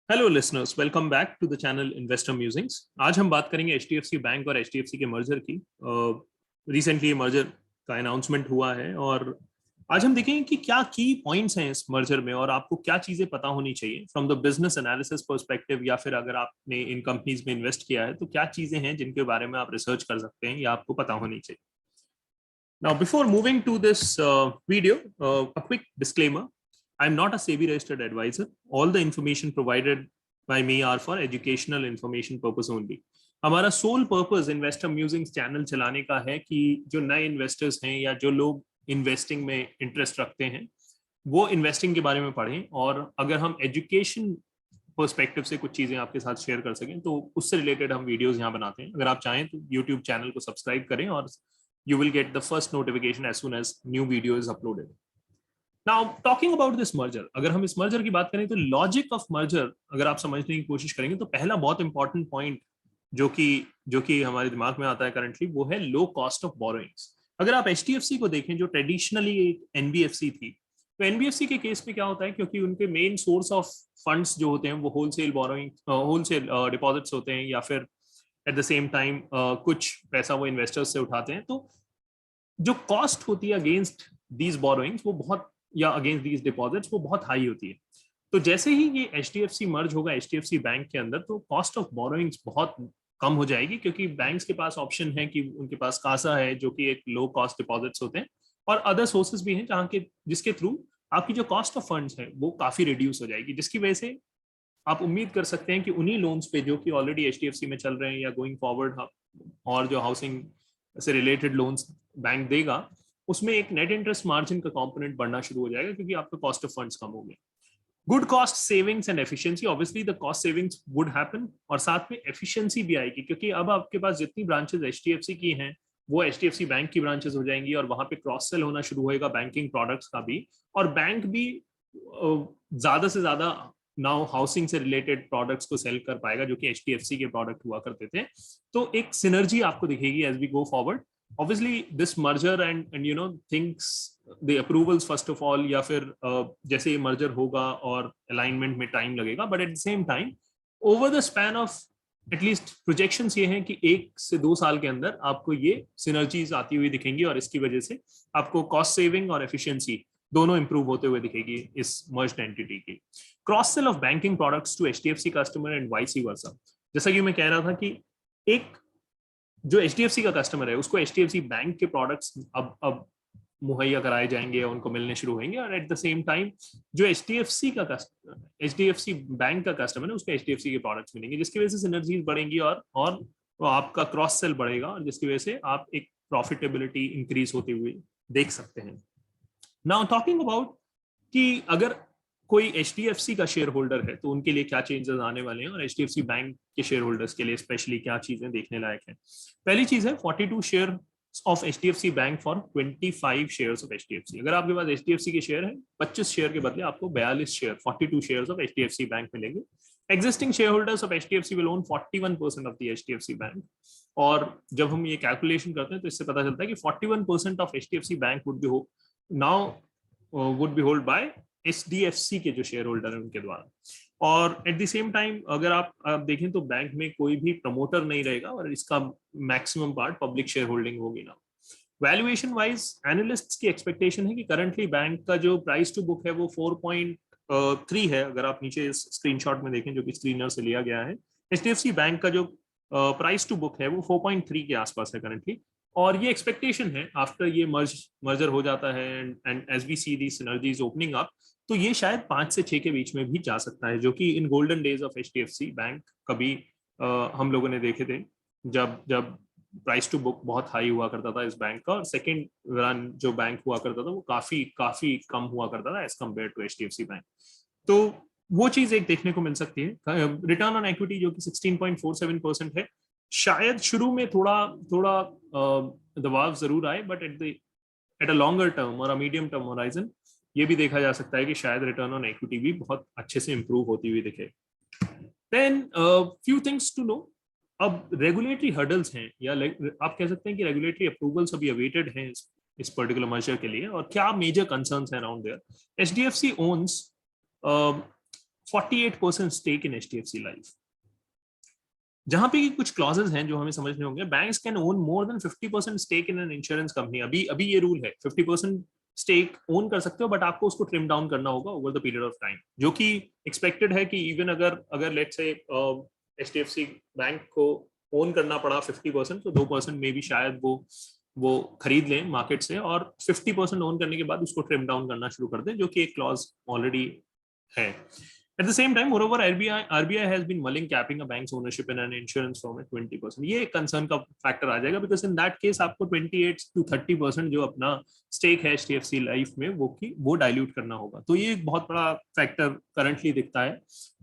Hello listeners, welcome back to the channel investor musings. आज हम बात करेंगे एचडीएफसी बैंक और एचडीएफसी के मर्जर की। रिसेंटली ये मर्जर का अनाउंसमेंट हुआ है और आज हम देखेंगे कि क्या की पॉइंट्स हैं इस मर्जर में और आपको क्या चीजें पता होनी चाहिए from the business analysis perspective, या फिर अगर आपने इन कंपनीज में इन्वेस्ट किया है तो क्या चीजें हैं जिनके बारे में आप रिसर्च कर सकते हैं या आपको पता होनी चाहिए। Now, before moving to this video, a quick disclaimer. I'm not a SEBI registered advisor. All the information provided by me are for educational information purpose only. हमारा sole purpose investor musings channel चलाने का है कि जो नए investors हैं या जो लोग इन्वेस्टिंग में इंटरेस्ट रखते हैं वो इन्वेस्टिंग के बारे में पढ़ें, और अगर हम एजुकेशन पर्सपेक्टिव से कुछ चीजें आपके साथ शेयर कर सकें तो उससे रिलेटेड हम वीडियोस यहाँ बनाते हैं। अगर आप चाहें तो यूट्यूब चैनल को सब्सक्राइब करें और you will get the first notification as soon as new video is uploaded. Now, talking about this merger, अगर हम इस merger की बात करें तो logic of merger अगर आप समझने की कोशिश करेंगे तो पहला बहुत important point जो कि हमारे दिमाग में आता है करंटली, वो है लो कॉस्ट ऑफ बोरोइंग्स। अगर आप एचडीएफसी को देखें जो ट्रेडिशनली एक एनबीएफसी थी, तो एनबीएफसी के केस में क्या होता है, क्योंकि उनके मेन सोर्स ऑफ फंड्स जो होते हैं वो होलसेल बोरोइंग होलसेल डिपॉजिट्स होते हैं, या फिर एट द सेम टाइम कुछ पैसा वो इन्वेस्टर्स से उठाते हैं, तो जो कॉस्ट होती है अगेंस्ट दीज बोरोइंग्स वो बहुत, या अगेंस्ट दीज डिपॉजिट्स वो बहुत हाई होती है। तो जैसे ही ये एचडीएफसी मर्ज होगा एचडीएफसी बैंक के अंदर, तो कॉस्ट ऑफ बोरोइंग्स बहुत कम हो जाएगी, क्योंकि बैंक्स के पास ऑप्शन है कि उनके पास कासा है जो कि एक लो कॉस्ट डिपॉजिट्स होते हैं, और अदर सोर्सेज भी हैं जहाँ के जिसके थ्रू आपकी जो कॉस्ट ऑफ फंड्स है वो काफी रिड्यूस हो जाएगी, जिसकी वजह से आप उम्मीद कर सकते हैं कि उन्हीं लोन्स पे जो कि ऑलरेडी एचडीएफसी में चल रहे हैं या गोइंग फॉरवर्ड और जो हाउसिंग से रिलेटेड लोन्स बैंक देगा, उसमें एक नेट इंटरेस्ट मार्जिन का कंपोनेंट बढ़ना शुरू हो जाएगा, क्योंकि आपका कॉस्ट ऑफ फंड्स कम हो गए। Good cost savings and efficiency, obviously the cost savings would happen, और साथ में एफिशिएंसी भी आएगी, क्योंकि अब आपके पास जितनी ब्रांचेस एचडीएफसी की हैं वो एचडीएफसी बैंक की ब्रांचेस हो जाएंगी, और वहां पे क्रॉस सेल होना शुरू होएगा बैंकिंग प्रोडक्ट्स का भी, और बैंक भी ज्यादा से ज्यादा नाउ हाउसिंग से रिलेटेड प्रोडक्ट्स को सेल कर पाएगा, जो कि एचडीएफसी के प्रोडक्ट हुआ करते थे। तो एक सिनर्जी आपको दिखेगी as we go forward. Obviously this merger and you know things, the approvals first of all, या फिर जैसे ये merger होगा और alignment में time लगेगा, but at the same time over the span of at least projections ये हैं कि 1 से 2 साल के अंदर आपको ये synergies आती हुई दिखेंगी, और इसकी वजह से आपको cost saving और efficiency दोनों improve होते हुए दिखेगी इस merged entity की। Cross sell of banking products to HDFC customer and vice versa, जैसा कि मैं कह रहा था कि एक जो एचडीएफसी का कस्टमर है उसको एचडीएफसी बैंक के प्रोडक्ट्स अब मुहैया कराए जाएंगे, उनको मिलने शुरू होंगे, और एट द सेम टाइम जो एचडीएफसी बैंक का कस्टमर है उसको एचडीएफसी के प्रोडक्ट्स मिलेंगे, जिसकी वजह से सिनर्जीज बढ़ेंगी और तो आपका क्रॉस सेल बढ़ेगा, और जिसकी वजह से आप एक प्रॉफिटेबिलिटी इंक्रीज होते हुए देख सकते हैं। नाउ टॉकिंग अबाउट कि अगर कोई एचडीएफसी का शेयर होल्डर है तो उनके लिए क्या चेंजेस आने वाले हैं, और एचडीएफसी बैंक के शेयर होल्डर्स के लिए स्पेशली क्या चीजें देखने लायक है। पहली चीज है 42 share of HDFC bank for 25 shares of HDFC. अगर आपके पास एचडीएफसी के शेयर है 25 शेयर के बदले आपको 42 share 42 shares of HDFC bank मिलेंगे। Existing shareholders of HDFC will own 41% of the HDFC bank, और जब हम ये कैलकुलेशन करते हैं तो इससे पता चलता है कि 41% of HDFC bank would be hold by HDFC के जो शेयर होल्डर है उनके द्वारा। और एट द सेम टाइम अगर आप देखें तो बैंक में कोई भी प्रमोटर नहीं रहेगा, और इसका maximum part public share holding होगी ना। वैल्यूएशन वाइज एनालिस्ट्स की एक्सपेक्टेशन है कि करंटली बैंक का जो प्राइस टू बुक है वो 4.3 है। अगर आप नीचे इस स्क्रीनशॉट में देखें जो कि स्क्रीनर से लिया गया है, एचडीएफसी बैंक का जो प्राइस टू बुक है वो 4.3 के आसपास है करंटली, और ये एक्सपेक्टेशन है आफ्टर ये मर्जर हो जाता है and as we see the synergies opening up, तो ये शायद 5 से 6 के बीच में भी जा सकता है, जो कि इन golden days of HDFC bank कभी हम लोगों ने देखे थे, जब जब प्राइस टू बुक बहुत हाई हुआ करता था इस बैंक का, और सेकंड रन जो बैंक हुआ करता था वो काफी काफी कम हुआ करता था as compared to HDFC bank. तो वो चीज एक देखने को मिल सकती है। रिटर्न ऑन इक्विटी जो कि 16.47% है, शायद शुरू में थोड़ा थोड़ा दबाव जरूर आए, but at a longer term और अ मीडियम टर्म होराइजन ये भी देखा जा सकता है कि शायद रिटर्न ऑन इक्विटी भी बहुत अच्छे से इंप्रूव होती हुई दिखे। Then few things to know, अब रेगुलेटरी हर्डल्स हैं, या आप कह सकते हैं कि रेगुलेटरी अप्रूवल्स अभी अवेटेड हैं इस पर्टिकुलर मर्जर के लिए, और क्या मेजर कंसर्न्स हैं around there. HDFC owns 48% stake in HDFC life, जहां पे कुछ क्लॉजेस हैं जो हमें समझने होंगे। Banks can own more than 50% stake in an insurance company. अभी अभी ये रूल है 50% स्टेक ओन कर सकते हो, बट आपको उसको ट्रिम डाउन करना होगा over the period of time, जो कि एक्सपेक्टेड है कि इवन अगर अगर लेट्स से एचडीएफसी बैंक को ओन करना पड़ा 50%, तो 2% में भी शायद वो खरीद लें मार्केट से, और 50% ओन करने के बाद उसको ट्रिम डाउन करना शुरू कर दें, जो कि एक क्लॉज ऑलरेडी है। At the same time, moreover, RBI has been mulling capping a bank's ownership in an insurance firm at 20%. ये एक कंसर्न का फैक्टर आ जाएगा, बिकॉज इन दैट केस आपको 28 to 30% जो अपना स्टेक है एचडीएफसी लाइफ में वो डाइल्यूट करना होगा। तो ये एक बहुत बड़ा फैक्टर करंटली दिखता है,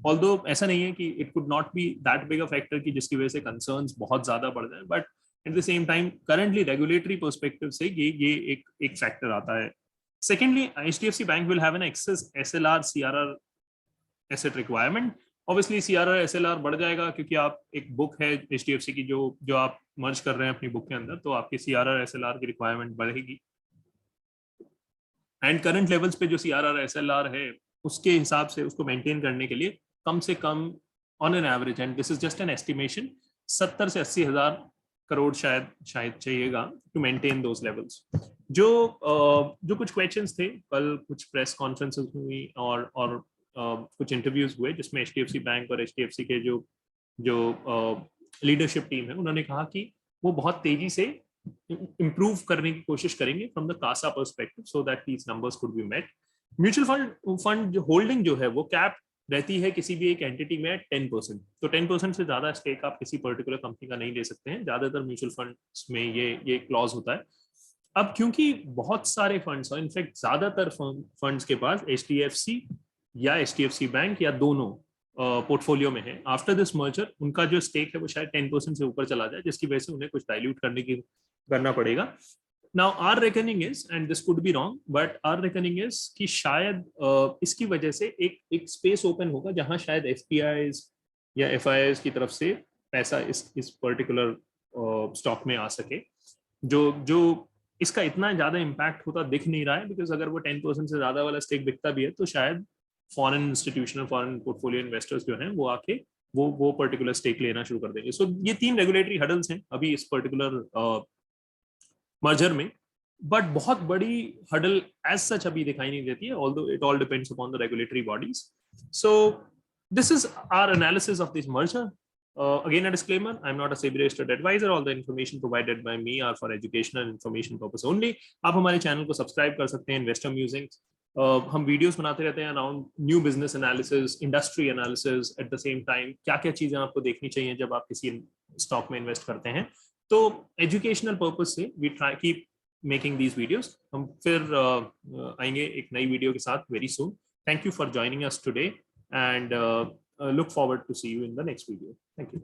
ऑल्दो ऐसा नहीं है कि it could not be that big a factor कि जिसकी वजह से कंसर्न्स बहुत ज्यादा बढ़ जाए, but at the same time currently regulatory perspective से ये एक फैक्टर आता है। Secondly, HDFC Bank will have an excess SLR CRR asset requirement. Obviously CRR SLR बढ़ जाएगा, क्योंकि आप एक बुक है HDFC की जो आप मर्ज कर रहे हैं अपनी बुक के अंदर, तो आपकी CRR SLR की रिक्वायरमेंट बढ़ेगी। एंड करंट लेवल्स पे जो CRR SLR है उसके हिसाब से उसको मेंटेन करने के लिए कम से come on an average, and this is just an estimation, 70 से 80 हजार करोड़ शायद चाहिएगा टू मेंटेन दोज लेवल्स। जो कुछ क्वेश्चंस थे कल, कुछ प्रेस कॉन्फ्रेंसेस हुई और कुछ इंटरव्यूज हुए, जिसमें एचडीएफसी बैंक और एचडीएफसी के जो लीडरशिप टीम है उन्होंने कहा कि वो बहुत तेजी से इम्प्रूव करने की कोशिश करेंगे from the CASA perspective, so that these numbers could be met. Mutual fund holding जो है वो कैप रहती है किसी भी एक एंटिटी में 10%, तो 10% से ज्यादा स्टेक आप किसी पर्टिकुलर कंपनी का नहीं ले सकते हैं। ज्यादातर म्यूचुअल फंड्स में ये क्लॉज होता है। अब क्योंकि बहुत सारे फंड्स, इनफैक्ट ज्यादातर फंड्स के पास एचडीएफसी या एचडीएफसी बैंक या दोनों पोर्टफोलियो में है, आफ्टर दिस मर्जर उनका जो स्टेक है वो शायद 10% से ऊपर चला जाए, जिसकी वजह से उन्हें कुछ डाइल्यूट करना पड़ेगा। Now our reckoning is, and this could be wrong, but our reckoning is कि शायद इसकी वजह से एक स्पेस ओपन होगा जहां शायद एफपीआईज या एफआईआईज की तरफ से पैसा इस पर्टिकुलर स्टॉक में आ सके, जो इसका इतना ज्यादा इम्पैक्ट होता दिख नहीं रहा है, बिकॉज अगर वो 10% से ज्यादा वाला स्टेक बिकता भी है तो शायद foreign institutional foreign portfolio investors जो हैं वो आके वो पर्टिकुलर स्टेक लेना शुरू कर देंगे। सो ये 3 रेगुलेटरी हडल्स हैं अभी इस पर्टिकुलर मर्जर में, बट बहुत बड़ी हडल एज सच अभी दिखाई नहीं देती है, although it all depends upon the regulatory bodies. So this is our analysis of this merger. Again, a disclaimer, I'm not a SEBI registered advisor. All the information provided by me are for educational and information purpose only. आप हमारे channel को subscribe कर सकते हैं, investor musings. हम videos बनाते रहते हैं around new business analysis, industry analysis, at the same time क्या क्या चीजें आपको देखनी चाहिए जब आप किसी स्टॉक में इन्वेस्ट करते हैं। तो एजुकेशनल पर्पज से we try keep making these videos. हम फिर आएंगे एक नई वीडियो के साथ very soon. Thank you for joining us today, and look forward to see you in the next video. Thank you.